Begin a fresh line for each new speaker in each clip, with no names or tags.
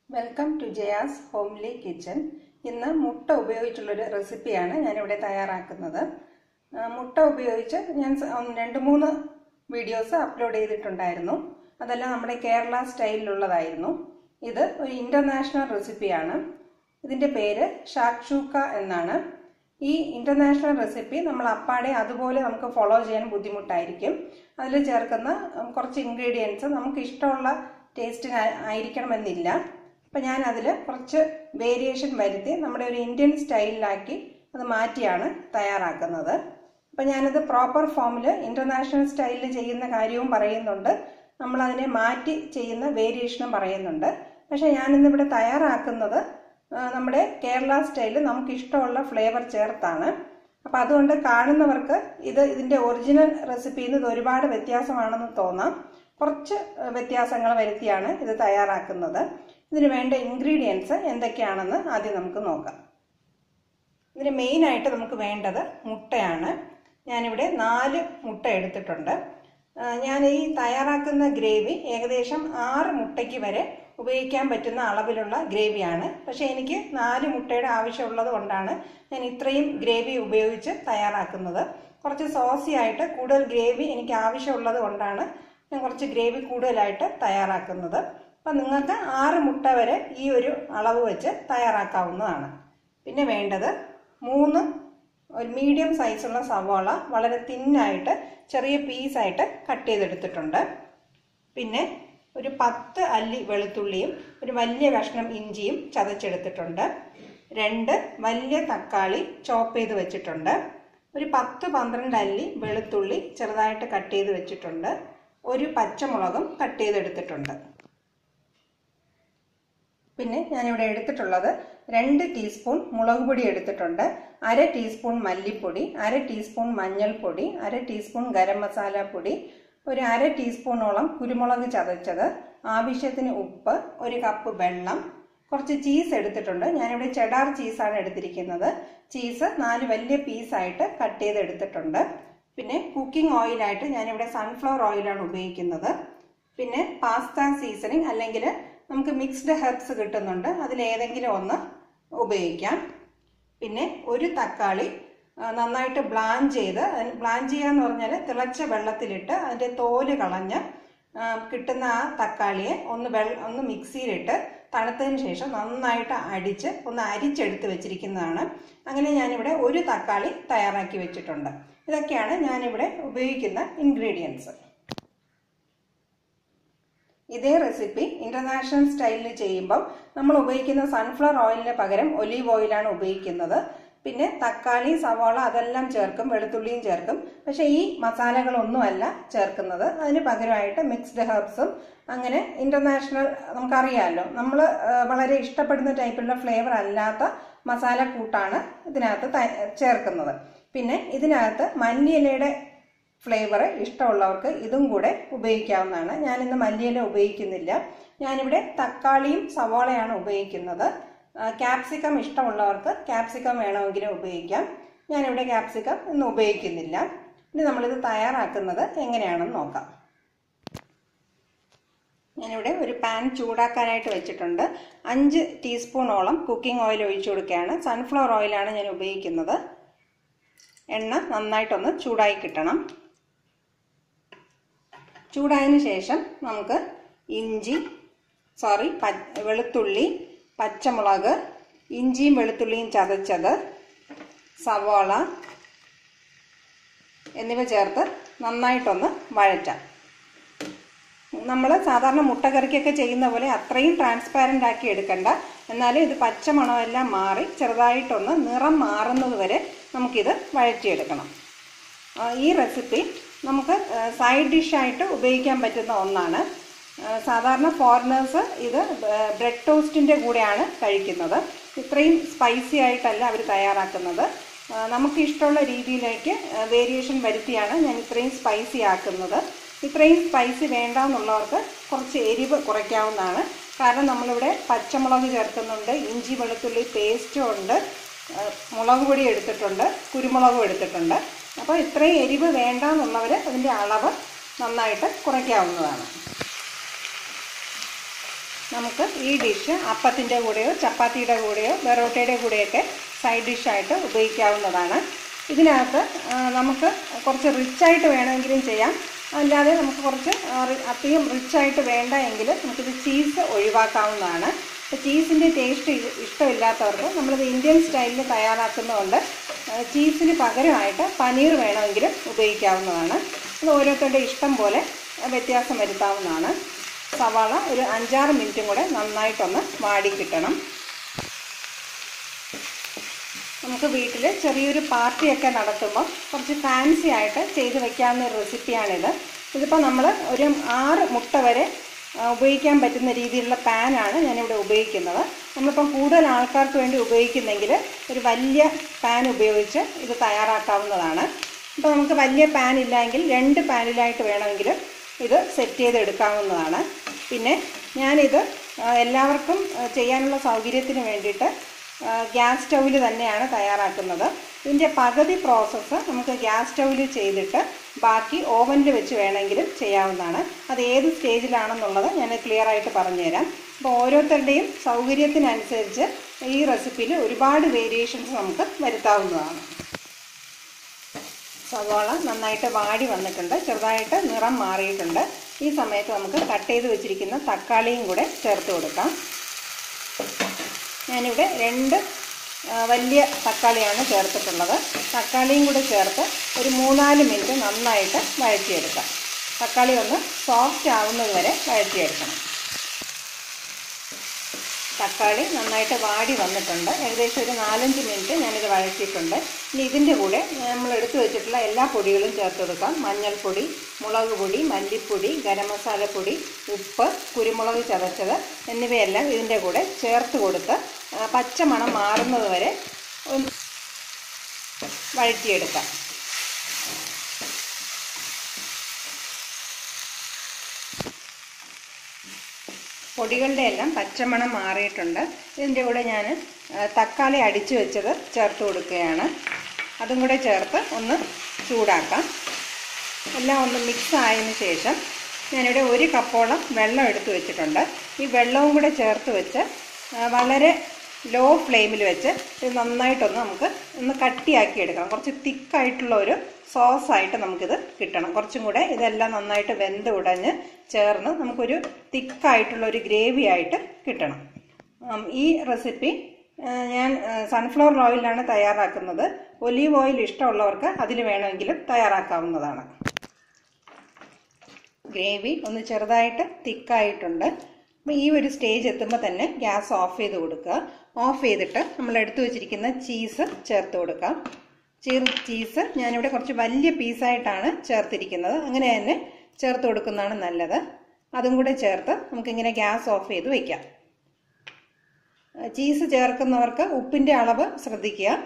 Welcome to Jaya's Homely Kitchen. ഇന്ന് മുട്ട ഉപയോഗിച്ചുള്ളൊരു റെസിപ്പിയാണ് ഞാനിവിടെ തയ്യാറാക്കുന്നത്. മുട്ട ഉപയോഗിച്ച് ഞാൻ 2-3 വീഡിയോസ് അപ്ലോഡ് ചെയ്തിട്ടുണ്ടായിരുന്നു. അതെല്ലാം നമ്മുടെ കേരള സ്റ്റൈലിലുള്ളതായിരുന്നു. ഇത് ഒരു ഇന്റർനാഷണൽ റെസിപ്പിയാണ്. ഇതിന്റെ പേര് ഷാക്ഷൂക്ക എന്നാണ്. ഈ ഇന്റർനാഷണൽ റെസിപ്പി നമ്മൾ അപ്പാടെ അതുപോലെ നമുക്ക് ഫോളോ ചെയ്യാൻ ബുദ്ധിമുട്ടായിരിക്കും. അതിൽ ചേർക്കുന്ന കുറച്ച് ഇൻഗ്രീഡിയൻസ് നമുക്ക് ഇഷ്ടമുള്ള ടേസ്റ്റിന് ആയിരിക്കണമെന്നില്ല. അപ്പം ഞാൻ അതിൽ കുറച്ച് വേരിയേഷൻ വരുത്തി നമ്മുടെ ഒരു ഇന്ത്യൻ സ്റ്റൈലിലാക്കി അത് മാറ്റിയാണ് തയ്യാറാക്കുന്നത്. അപ്പം ഞാനത് പ്രോപ്പർ ഫോമിൽ ഇന്റർനാഷണൽ സ്റ്റൈലിൽ ചെയ്യുന്ന കാര്യവും പറയുന്നുണ്ട്, നമ്മളതിനെ മാറ്റി ചെയ്യുന്ന വേരിയേഷനും പറയുന്നുണ്ട്. പക്ഷെ ഞാനിന്നിവിടെ തയ്യാറാക്കുന്നത് നമ്മുടെ കേരള സ്റ്റൈലിൽ നമുക്ക് ഇഷ്ടമുള്ള ഫ്ലേവർ ചേർത്താണ്. അപ്പം അതുകൊണ്ട് കാണുന്നവർക്ക് ഇതിൻ്റെ ഒറിജിനൽ റെസിപ്പിയിൽ നിന്ന് ഇത് ഒരുപാട് വ്യത്യാസമാണെന്ന് തോന്നാം. കുറച്ച് വ്യത്യാസങ്ങൾ വരുത്തിയാണ് ഇത് തയ്യാറാക്കുന്നത്. ഇതിന് വേണ്ട ഇൻഗ്രീഡിയൻസ് എന്തൊക്കെയാണെന്ന് ആദ്യം നമുക്ക് നോക്കാം. ഇതിന് മെയിനായിട്ട് നമുക്ക് വേണ്ടത് മുട്ടയാണ്. ഞാനിവിടെ 4 മുട്ട എടുത്തിട്ടുണ്ട്. ഞാൻ ഈ തയ്യാറാക്കുന്ന ഗ്രേവി ഏകദേശം 6 മുട്ടയ്ക്ക് വരെ ഉപയോഗിക്കാൻ പറ്റുന്ന അളവിലുള്ള ഗ്രേവിയാണ്. പക്ഷേ എനിക്ക് 4 മുട്ടയുടെ ആവശ്യമുള്ളത് കൊണ്ടാണ് ഞാൻ ഇത്രയും ഗ്രേവി ഉപയോഗിച്ച് തയ്യാറാക്കുന്നത്. കുറച്ച് സോസി ആയിട്ട് കൂടുതൽ ഗ്രേവി എനിക്ക് ആവശ്യമുള്ളത് കൊണ്ടാണ് ഞാൻ കുറച്ച് ഗ്രേവി കൂടുതലായിട്ട് തയ്യാറാക്കുന്നത്. അപ്പം നിങ്ങൾക്ക് 6 മുട്ട വരെ ഈ ഒരു അളവ് വെച്ച് തയ്യാറാക്കാവുന്നതാണ്. പിന്നെ വേണ്ടത് 3 ഒരു മീഡിയം സൈസുള്ള സവാള വളരെ തിന്നായിട്ട് ചെറിയ പീസായിട്ട് കട്ട് ചെയ്തെടുത്തിട്ടുണ്ട്. പിന്നെ ഒരു 10 അല്ലി വെളുത്തുള്ളിയും ഒരു വലിയ കഷ്ണം ഇഞ്ചിയും ചതച്ചെടുത്തിട്ടുണ്ട്. 2 വലിയ തക്കാളി ചോപ്പ് ചെയ്ത് വെച്ചിട്ടുണ്ട്. ഒരു 10-12 അല്ലി വെളുത്തുള്ളി ചെറുതായിട്ട് കട്ട് ചെയ്ത് വെച്ചിട്ടുണ്ട്. ഒരു പച്ചമുളകും കട്ട് ചെയ്തെടുത്തിട്ടുണ്ട്. പിന്നെ ഞാനിവിടെ എടുത്തിട്ടുള്ളത് 2 ടീസ്പൂൺ മുളക് പൊടി എടുത്തിട്ടുണ്ട്, 1/2 ടീസ്പൂൺ മല്ലിപ്പൊടി, 1/2 ടീസ്പൂൺ മഞ്ഞൾപ്പൊടി, 1/2 ടീസ്പൂൺ ഗരം മസാല പൊടി, ഒരു 1/2 ടീസ്പൂണോളം കുരുമുളക് ചതച്ചത്, ആവശ്യത്തിന് ഉപ്പ്, 1 കപ്പ് വെള്ളം, കുറച്ച് ചീസ് എടുത്തിട്ടുണ്ട്. ഞാനിവിടെ ചെഡാർ ചീസാണ് എടുത്തിരിക്കുന്നത്. ചീസ് 4 വലിയ പീസായിട്ട് കട്ട് ചെയ്ത് എടുത്തിട്ടുണ്ട്. പിന്നെ കുക്കിംഗ് ഓയിലായിട്ട് ഞാനിവിടെ സൺഫ്ലവർ ഓയിലാണ് ഉപയോഗിക്കുന്നത്. പിന്നെ പാസ്ത സീസണിങ് അല്ലെങ്കിൽ നമുക്ക് മിക്സ്ഡ് ഹെർബ്സ് കിട്ടുന്നുണ്ട്, അതിലേതെങ്കിലും ഒന്ന് ഉപയോഗിക്കാം. പിന്നെ ഒരു തക്കാളി നന്നായിട്ട് ബ്ലാഞ്ച് ചെയ്യാന്ന് പറഞ്ഞാൽ തിളച്ച വെള്ളത്തിലിട്ട് അതിൻ്റെ തോല് കളഞ്ഞ് കിട്ടുന്ന ആ തക്കാളിയെ ഒന്ന് മിക്സിയിലിട്ട് തണുത്തതിന് ശേഷം നന്നായിട്ട് ഒന്ന് അരിച്ചെടുത്ത് വെച്ചിരിക്കുന്നതാണ്. അങ്ങനെ ഞാനിവിടെ ഒരു തക്കാളി തയ്യാറാക്കി വെച്ചിട്ടുണ്ട്. ഇതൊക്കെയാണ് ഞാനിവിടെ ഉപയോഗിക്കുന്ന ഇൻഗ്രീഡിയൻസ്. ഇതേ റെസിപ്പി ഇന്റർനാഷണൽ സ്റ്റൈലിൽ ചെയ്യുമ്പോൾ നമ്മൾ ഉപയോഗിക്കുന്ന സൺഫ്ലവർ ഓയിലിന് പകരം ഒലീവ് ഓയിലാണ് ഉപയോഗിക്കുന്നത്. പിന്നെ തക്കാളി, സവാള അതെല്ലാം ചേർക്കും, വെളുത്തുള്ളിയും ചേർക്കും. പക്ഷെ ഈ മസാലകളൊന്നുമല്ല ചേർക്കുന്നത്. അതിന് പകരമായിട്ട് മിക്സ്ഡ് ഹെർബ്സും അങ്ങനെ ഇന്റർനാഷണൽ നമുക്കറിയാമല്ലോ, നമ്മൾ വളരെ ഇഷ്ടപ്പെടുന്ന ടൈപ്പിലുള്ള ഫ്ലേവർ അല്ലാത്ത മസാല കൂട്ടാണ് ഇതിനകത്ത് ചേർക്കുന്നത്. പിന്നെ ഇതിനകത്ത് മല്ലിയിലയുടെ ഫ്ലേവർ ഇഷ്ടമുള്ളവർക്ക് ഇതും കൂടെ ഉപയോഗിക്കാവുന്നതാണ്. ഞാനിന്ന് മല്ലിയില ഉപയോഗിക്കുന്നില്ല. ഞാനിവിടെ തക്കാളിയും സവാളയാണ് ഉപയോഗിക്കുന്നത്. ക്യാപ്സിക്കം ഇഷ്ടമുള്ളവർക്ക് ക്യാപ്സിക്കം വേണമെങ്കിലും ഉപയോഗിക്കാം. ഞാനിവിടെ ക്യാപ്സിക്കം ഇന്ന് ഉപയോഗിക്കുന്നില്ല. ഇനി നമ്മളിത് തയ്യാറാക്കുന്നത് എങ്ങനെയാണെന്ന് നോക്കാം. ഞാനിവിടെ ഒരു പാൻ ചൂടാക്കാനായിട്ട് വെച്ചിട്ടുണ്ട്. 5 ടീസ്പൂണോളം കുക്കിംഗ് ഓയിൽ ഒഴിച്ചു കൊടുക്കുകയാണ്. സൺഫ്ലവർ ഓയിലാണ് ഞാൻ ഉപയോഗിക്കുന്നത്. എണ്ണ നന്നായിട്ടൊന്ന് ചൂടായി കിട്ടണം. ചൂടായതിന് ശേഷം നമുക്ക് വെളുത്തുള്ളി, പച്ചമുളക്, ഇഞ്ചിയും വെളുത്തുള്ളിയും ചതച്ചത്, സവാള എന്നിവ ചേർത്ത് നന്നായിട്ടൊന്ന് വഴറ്റാം. നമ്മൾ സാധാരണ മുട്ടക്കറിക്കൊക്കെ ചെയ്യുന്ന പോലെ അത്രയും ട്രാൻസ്പാരൻ്റ് ആക്കി എടുക്കണ്ട. എന്നാലും ഇത് പച്ചമണമെല്ലാം മാറി ചെറുതായിട്ടൊന്ന് നിറം മാറുന്നത് വരെ നമുക്കിത് വഴറ്റിയെടുക്കണം. ഈ റെസിപ്പി നമുക്ക് സൈഡ് ഡിഷായിട്ട് ഉപയോഗിക്കാൻ പറ്റുന്ന ഒന്നാണ്. സാധാരണ ഫോറിനേഴ്സ് ഇത് ബ്രെഡ് ടോസ്റ്റിൻ്റെ കൂടെയാണ് കഴിക്കുന്നത്. ഇത്രയും സ്പൈസി ആയിട്ടല്ല അവർ തയ്യാറാക്കുന്നത്. നമുക്ക് ഇഷ്ടമുള്ള രീതിയിലേക്ക് വേരിയേഷൻ വരുത്തിയാണ് ഞാൻ ഇത്രയും സ്പൈസി ആക്കുന്നത്. ഇത്രയും സ്പൈസി വേണ്ടെന്നുള്ളവർക്ക് കുറച്ച് എരിവ് കുറയ്ക്കാവുന്നതാണ്. കാരണം നമ്മളിവിടെ പച്ചമുളക് ചേർക്കുന്നുണ്ട്, ഇഞ്ചി വെളുത്തുള്ളി പേസ്റ്റും ഉണ്ട്, മുളക് പൊടി എടുത്തിട്ടുണ്ട്, കുരുമുളകും എടുത്തിട്ടുണ്ട്. അപ്പോൾ ഇത്രയും എരിവ് വേണ്ടെന്നുള്ളവർ അതിൻ്റെ അളവ് നന്നായിട്ട് കുറയ്ക്കാവുന്നതാണ്. നമുക്ക് ഈ ഡിഷ് അപ്പത്തിൻ്റെ കൂടെയോ ചപ്പാത്തിയുടെ കൂടെയോ ബെറോട്ടയുടെ കൂടെയൊക്കെ സൈഡ് ഡിഷായിട്ട് ഉപയോഗിക്കാവുന്നതാണ്. ഇതിനകത്ത് നമുക്ക് കുറച്ച് റിച്ചായിട്ട് വേണമെങ്കിലും ചെയ്യാം, അല്ലാതെ നമുക്ക് കുറച്ച് അധികം റിച്ചായിട്ട് വേണ്ട എങ്കിൽ നമുക്കിത് ചീസ് ഒഴിവാക്കാവുന്നതാണ്. അപ്പോൾ ചീസിൻ്റെ ടേസ്റ്റ് ഇഷ്ടമില്ലാത്തവർക്ക് നമ്മളിത് ഇന്ത്യൻ സ്റ്റൈലിൽ തയ്യാറാക്കുന്നതുകൊണ്ട് ചീസിന് പകരമായിട്ട് പനീർ വേണമെങ്കിലും ഉപയോഗിക്കാവുന്നതാണ്. അത് ഓരോരുത്തരുടെ ഇഷ്ടം പോലെ വ്യത്യാസം വരുത്താവുന്നതാണ്. സവാള ഒരു 5-6 മിനിറ്റും കൂടെ നന്നായിട്ടൊന്ന് വാടി കിട്ടണം. നമുക്ക് വീട്ടിൽ ചെറിയൊരു പാർട്ടിയൊക്കെ നടത്തുമ്പോൾ കുറച്ച് ഫാൻസി ആയിട്ട് ചെയ്ത് വയ്ക്കാവുന്ന ഒരു റെസിപ്പിയാണിത്. ഇതിപ്പോൾ നമ്മൾ ഒരു 6 മുട്ട വരെ ഉപയോഗിക്കാൻ പറ്റുന്ന രീതിയിലുള്ള പാനാണ് ഞാനിവിടെ ഉപയോഗിക്കുന്നത്. നമ്മളിപ്പം കൂടുതൽ ആൾക്കാർക്ക് വേണ്ടി ഉപയോഗിക്കുന്നെങ്കിൽ ഒരു വലിയ പാൻ ഉപയോഗിച്ച് ഇത് തയ്യാറാക്കാവുന്നതാണ്. ഇപ്പോൾ നമുക്ക് വലിയ പാൻ ഇല്ലെങ്കിൽ 2 പാനിലായിട്ട് വേണമെങ്കിലും ഇത് സെറ്റ് ചെയ്തെടുക്കാവുന്നതാണ്. പിന്നെ ഞാനിത് എല്ലാവർക്കും ചെയ്യാനുള്ള സൗകര്യത്തിന് വേണ്ടിയിട്ട് ഗ്യാസ് സ്റ്റൗവിൽ തന്നെയാണ് തയ്യാറാക്കുന്നത്. ഇതിൻ്റെ പകുതി പ്രോസസ്സ് നമുക്ക് ഗ്യാസ് സ്റ്റൗവിൽ ചെയ്തിട്ട് ബാക്കി ഓവനിൽ വെച്ച് വേണമെങ്കിലും ചെയ്യാവുന്നതാണ്. അത് ഏത് സ്റ്റേജിലാണെന്നുള്ളത് ഞാൻ ക്ലിയർ ആയിട്ട് പറഞ്ഞുതരാം. അപ്പോൾ ഓരോരുത്തരുടെയും സൗകര്യത്തിനനുസരിച്ച് ഈ റെസിപ്പിയിൽ ഒരുപാട് വേരിയേഷൻസ് നമുക്ക് വരുത്താവുന്നതാണ്. സവാള നന്നായിട്ട് വാടി വന്നിട്ടുണ്ട്, ചെറുതായിട്ട് നിറം മാറിയിട്ടുണ്ട്. ഈ സമയത്ത് നമുക്ക് കട്ട് ചെയ്ത് വെച്ചിരിക്കുന്ന തക്കാളിയും കൂടെ ചേർത്ത് കൊടുക്കാം. ഞാനിവിടെ 2 വലിയ തക്കാളിയാണ് ചേർത്തിട്ടുള്ളത്. തക്കാളിയും കൂടെ ചേർത്ത് ഒരു 3-4 മിനിറ്റ് നന്നായിട്ട് വഴറ്റിയെടുക്കാം. തക്കാളി ഒന്ന് സോഫ്റ്റ് ആവുന്നത് വരെ വഴറ്റിയെടുക്കണം. തക്കാളി നന്നായിട്ട് വാടി വന്നിട്ടുണ്ട്. ഏകദേശം ഒരു 4-5 മിനിറ്റ് ഞാനിത് വഴറ്റിയിട്ടുണ്ട്. ഇനി ഇതിൻ്റെ കൂടെ നമ്മൾ എടുത്തു വെച്ചിട്ടുള്ള എല്ലാ പൊടികളും ചേർത്ത് കൊടുക്കാം. മഞ്ഞൾപ്പൊടി, മുളക് പൊടി, മല്ലിപ്പൊടി, ഗരം മസാലപ്പൊടി, ഉപ്പ്, കുരുമുളക് ചതച്ചത് എന്നിവയെല്ലാം ഇതിൻ്റെ കൂടെ ചേർത്ത് കൊടുത്ത് പച്ചമണം മാറുന്നത് വരെ വഴറ്റിയെടുക്കാം. പൊടികളുടെ എല്ലാം പച്ചമണം മാറിയിട്ടുണ്ട്. ഇതിൻ്റെ കൂടെ ഞാൻ തക്കാളി അടിച്ചു വെച്ചത് ചേർത്ത് കൊടുക്കുകയാണ്. അതും കൂടെ ചേർത്ത് ഒന്ന് ചൂടാക്കാം. എല്ലാം ഒന്ന് മിക്സ് ആയതിനു ശേഷം ഞാനിവിടെ 1 കപ്പോളം വെള്ളം എടുത്തു വെച്ചിട്ടുണ്ട്. ഈ വെള്ളവും കൂടെ ചേർത്ത് വെച്ച് വളരെ ലോ ഫ്ലെയിമിൽ വെച്ച് ഇത് നന്നായിട്ടൊന്ന് നമുക്ക് കട്ടിയാക്കി എടുക്കണം. കുറച്ച് തിക്കായിട്ടുള്ള ഒരു സോസായിട്ട് നമുക്കിത് കിട്ടണം. കുറച്ചും കൂടെ ഇതെല്ലാം നന്നായിട്ട് വെന്ത് ഉടഞ്ഞ് ചേർന്ന് നമുക്കൊരു തിക്കായിട്ടുള്ള ഒരു ഗ്രേവി ആയിട്ട് കിട്ടണം. ഈ റെസിപ്പി ഞാൻ സൺഫ്ലവർ ഓയിലാണ് തയ്യാറാക്കുന്നത്. ഒലീവ് ഓയിൽ ഇഷ്ടമുള്ളവർക്ക് അതിൽ വേണമെങ്കിലും തയ്യാറാക്കാവുന്നതാണ്. ഗ്രേവി ഒന്ന് ചെറുതായിട്ട് തിക്കായിട്ടുണ്ട്. അപ്പോൾ ഈ ഒരു സ്റ്റേജ് എത്തുമ്പോൾ തന്നെ ഗ്യാസ് ഓഫ് ചെയ്ത് കൊടുക്കുക. ഓഫ് ചെയ്തിട്ട് നമ്മൾ എടുത്തു വെച്ചിരിക്കുന്ന ചീസ് ചേർത്ത് കൊടുക്കാം. ചീസ് ഞാനിവിടെ കുറച്ച് വലിയ പീസായിട്ടാണ് ചേർത്തിരിക്കുന്നത്. അങ്ങനെ തന്നെ ചേർത്ത് കൊടുക്കുന്നതാണ് നല്ലത്. അതും കൂടെ ചേർത്ത് നമുക്കിങ്ങനെ ഗ്യാസ് ഓഫ് ചെയ്ത് വയ്ക്കാം. ചീസ് ചേർക്കുന്നവർക്ക് ഉപ്പിൻ്റെ അളവ് ശ്രദ്ധിക്കുക.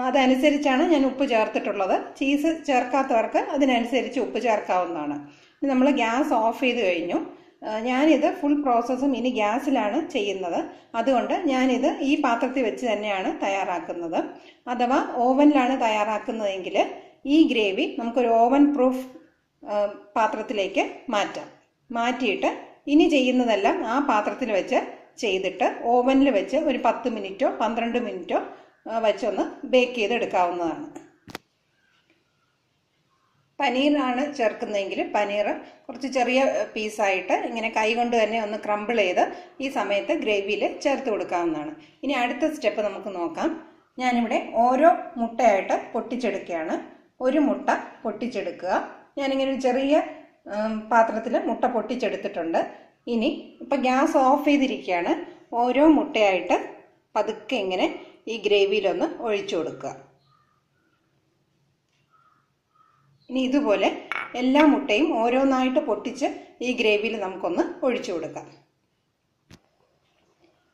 അതനുസരിച്ചാണ് ഞാൻ ഉപ്പ് ചേർത്തിട്ടുള്ളത്. ചീസ് ചേർക്കാത്തവർക്ക് അതിനനുസരിച്ച് ഉപ്പ് ചേർക്കാവുന്നതാണ്. ഇനി നമ്മൾ ഗ്യാസ് ഓഫ് ചെയ്ത് കഴിഞ്ഞു. ഞാനിത് ഫുൾ പ്രോസസ്സും ഇനി ഗ്യാസിലാണ് ചെയ്യുന്നത്. അതുകൊണ്ട് ഞാനിത് ഈ പാത്രത്തിൽ വെച്ച് തന്നെയാണ് തയ്യാറാക്കുന്നത്. അഥവാ ഓവനിലാണ് തയ്യാറാക്കുന്നതെങ്കിൽ ഈ ഗ്രേവി നമുക്കൊരു ഓവൻ പ്രൂഫ് പാത്രത്തിലേക്ക് മാറ്റിയിട്ട് ഇനി ചെയ്യുന്നതെല്ലാം ആ പാത്രത്തിൽ വെച്ച് ചെയ്തിട്ട് ഓവനിൽ വെച്ച് ഒരു 10 മിനിറ്റോ 12 മിനിറ്റോ വെച്ചൊന്ന് ബേക്ക് ചെയ്തെടുക്കാവുന്നതാണ്. പനീറാണ് ചേർക്കുന്നതെങ്കിൽ പനീർ കുറച്ച് ചെറിയ പീസായിട്ട് ഇങ്ങനെ കൈകൊണ്ട് തന്നെ ഒന്ന് ക്രംബിൾ ചെയ്ത് ഈ സമയത്ത് ഗ്രേവിയിൽ ചേർത്ത് കൊടുക്കാവുന്നതാണ്. ഇനി അടുത്ത സ്റ്റെപ്പ് നമുക്ക് നോക്കാം. ഞാനിവിടെ ഓരോ മുട്ടയായിട്ട് പൊട്ടിച്ചെടുക്കുകയാണ്. 1 മുട്ട പൊട്ടിച്ചെടുക്കുക. ഞാനിങ്ങനെ ഒരു ചെറിയ പാത്രത്തിൽ മുട്ട പൊട്ടിച്ചെടുത്തിട്ടുണ്ട്. ഇനി ഇപ്പം ഗ്യാസ് ഓഫ് ചെയ്തിരിക്കുകയാണ്. ഓരോ മുട്ടയായിട്ട് പതുക്കെ ഇങ്ങനെ ഈ ഗ്രേവിയിലൊന്ന് ഒഴിച്ചു കൊടുക്കുക. ഇനി ഇതുപോലെ എല്ലാ മുട്ടയും ഓരോന്നായിട്ട് പൊട്ടിച്ച് ഈ ഗ്രേവിയിൽ നമുക്കൊന്ന് ഒഴിച്ചു കൊടുക്കാം.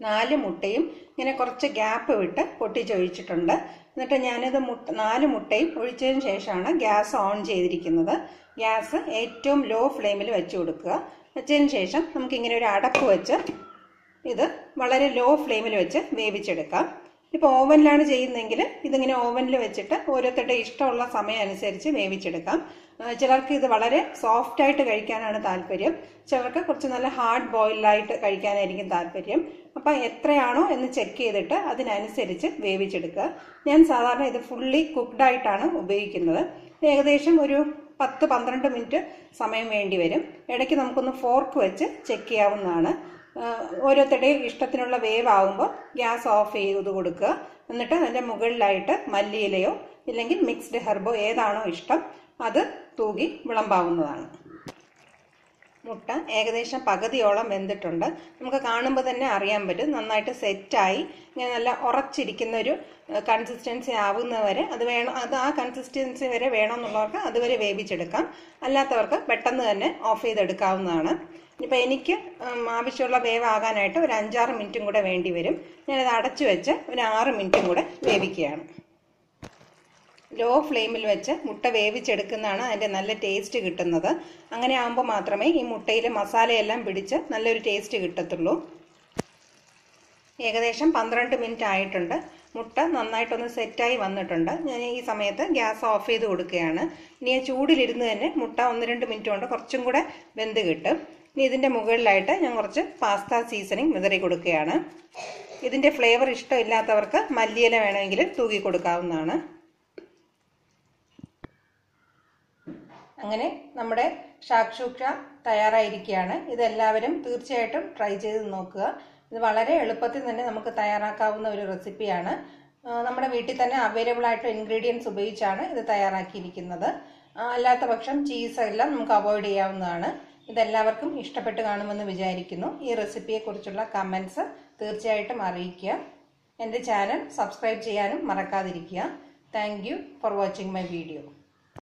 4 മുട്ടയും ഇങ്ങനെ കുറച്ച് ഗ്യാപ്പ് വിട്ട് പൊട്ടിച്ചൊഴിച്ചിട്ടുണ്ട്. എന്നിട്ട് ഞാനിത് 4 മുട്ടയും ഒഴിച്ചതിന് ശേഷമാണ് ഗ്യാസ് ഓൺ ചെയ്തിരിക്കുന്നത്. ഗ്യാസ് ഏറ്റവും ലോ ഫ്ലെയിമിൽ വെച്ച് കൊടുക്കുക. വെച്ചതിന് ശേഷം നമുക്കിങ്ങനെ ഒരു അടപ്പ് വെച്ച് ഇത് വളരെ ലോ ഫ്ലെയിമിൽ വെച്ച് വേവിച്ചെടുക്കാം. ഇപ്പോൾ ഓവനിലാണ് ചെയ്യുന്നതെങ്കിൽ ഇതിങ്ങനെ ഓവനിൽ വെച്ചിട്ട് ഓരോരുത്തരുടെ ഇഷ്ടമുള്ള സമയം അനുസരിച്ച് വേവിച്ചെടുക്കാം. ചിലർക്ക് ഇത് വളരെ സോഫ്റ്റ് ആയിട്ട് കഴിക്കാനാണ് താല്പര്യം, ചിലർക്ക് കുറച്ച് നല്ല ഹാർഡ് ബോയിൽഡായിട്ട് കഴിക്കാനായിരിക്കും താല്പര്യം. അപ്പം എത്രയാണോ എന്ന് ചെക്ക് ചെയ്തിട്ട് അതിനനുസരിച്ച് വേവിച്ചെടുക്കുക. ഞാൻ സാധാരണ ഇത് ഫുള്ളി കുക്ക്ഡ് ആയിട്ടാണ് ഉപയോഗിക്കുന്നത്. ഏകദേശം ഒരു 10-12 മിനിറ്റ് സമയം വേണ്ടി വരും. ഇടയ്ക്ക് നമുക്കൊന്ന് ഫോർക്ക് വെച്ച് ചെക്ക് ചെയ്യാവുന്നതാണ്. ഓരോരുത്തരുടെയും ഇഷ്ടത്തിനുള്ള വേവ് ആകുമ്പോൾ ഗ്യാസ് ഓഫ് ചെയ്ത് കൊടുക്കുക. എന്നിട്ട് അതിൻ്റെ മുകളിലായിട്ട് മല്ലിയിലയോ ഇല്ലെങ്കിൽ മിക്സ്ഡ് ഹെർബോ ഏതാണോ ഇഷ്ടം അത് തൂകി വിളമ്പാവുന്നതാണ്. മുട്ട ഏകദേശം പകുതിയോളം വെന്തിട്ടുണ്ട്. നമുക്ക് കാണുമ്പോൾ തന്നെ അറിയാൻ പറ്റും നന്നായിട്ട് സെറ്റായി ഇങ്ങനെ നല്ല ഉറച്ചിരിക്കുന്ന ഒരു കൺസിസ്റ്റൻസി ആവുന്നവരെ അത് ആ കൺസിസ്റ്റൻസി വരെ വേണമെന്നുള്ളവർക്ക് അതുവരെ വേവിച്ചെടുക്കാം. അല്ലാത്തവർക്ക് പെട്ടെന്ന് തന്നെ ഓഫ് ചെയ്തെടുക്കാവുന്നതാണ്. ഇപ്പം എനിക്ക് ആവശ്യമുള്ള വേവാകാനായിട്ട് ഒരു 5-6 മിനിറ്റും കൂടെ വേണ്ടി വരും. ഞാനത് അടച്ചു വെച്ച് ഒരു 6 മിനിറ്റും കൂടെ വേവിക്കുകയാണ്. ലോ ഫ്ലെയിമിൽ വെച്ച് മുട്ട വേവിച്ചെടുക്കുന്നതാണ് അതിൻ്റെ നല്ല ടേസ്റ്റ് കിട്ടുന്നത്. അങ്ങനെ ആകുമ്പോൾ മാത്രമേ ഈ മുട്ടയിൽ മസാലയെല്ലാം പിടിച്ച് നല്ലൊരു ടേസ്റ്റ് കിട്ടത്തുള്ളൂ. ഏകദേശം 12 മിനിറ്റ് ആയിട്ടുണ്ട്. മുട്ട നന്നായിട്ടൊന്ന് സെറ്റായി വന്നിട്ടുണ്ട്. ഞാൻ ഈ സമയത്ത് ഗ്യാസ് ഓഫ് ചെയ്ത് കൊടുക്കുകയാണ്. ഇനി ആ ചൂടിലിരുന്ന് തന്നെ മുട്ട 1-2 മിനിറ്റ് കൊണ്ട് കുറച്ചും കൂടെ വെന്ത് കിട്ടും. ഇനി ഇതിൻ്റെ മുകളിലായിട്ട് ഞാൻ കുറച്ച് പാസ്ത സീസണിങ് വിതറി കൊടുക്കുകയാണ്. ഇതിൻ്റെ ഫ്ലേവർ ഇഷ്ടമില്ലാത്തവർക്ക് മല്ലിയില വേണമെങ്കിൽ തൂകി കൊടുക്കാവുന്നതാണ്. അങ്ങനെ നമ്മുടെ ഷാക്ഷൂക്ക തയ്യാറായിരിക്കുകയാണ്. ഇതെല്ലാവരും തീർച്ചയായിട്ടും ട്രൈ ചെയ്ത് നോക്കുക. ഇത് വളരെ എളുപ്പത്തിൽ തന്നെ നമുക്ക് തയ്യാറാക്കാവുന്ന ഒരു റെസിപ്പിയാണ്. നമ്മുടെ വീട്ടിൽ തന്നെ അവൈലബിൾ ആയിട്ടുള്ള ഇൻഗ്രീഡിയൻസ് ഉപയോഗിച്ചാണ് ഇത് തയ്യാറാക്കിയിരിക്കുന്നത്. അല്ലാത്ത പക്ഷം ചീസ് എല്ലാം നമുക്ക് അവോയ്ഡ് ചെയ്യാവുന്നതാണ്. ഇതെല്ലാവർക്കും ഇഷ്ടപ്പെട്ട് കാണുമെന്ന് വിചാരിക്കുന്നു. ഈ റെസിപ്പിയെക്കുറിച്ചുള്ള കമൻസ് തീർച്ചയായിട്ടും അറിയിക്കുക. എൻ്റെ ചാനൽ സബ്സ്ക്രൈബ് ചെയ്യാനും മറക്കാതിരിക്കുക. Thank you for watching my video.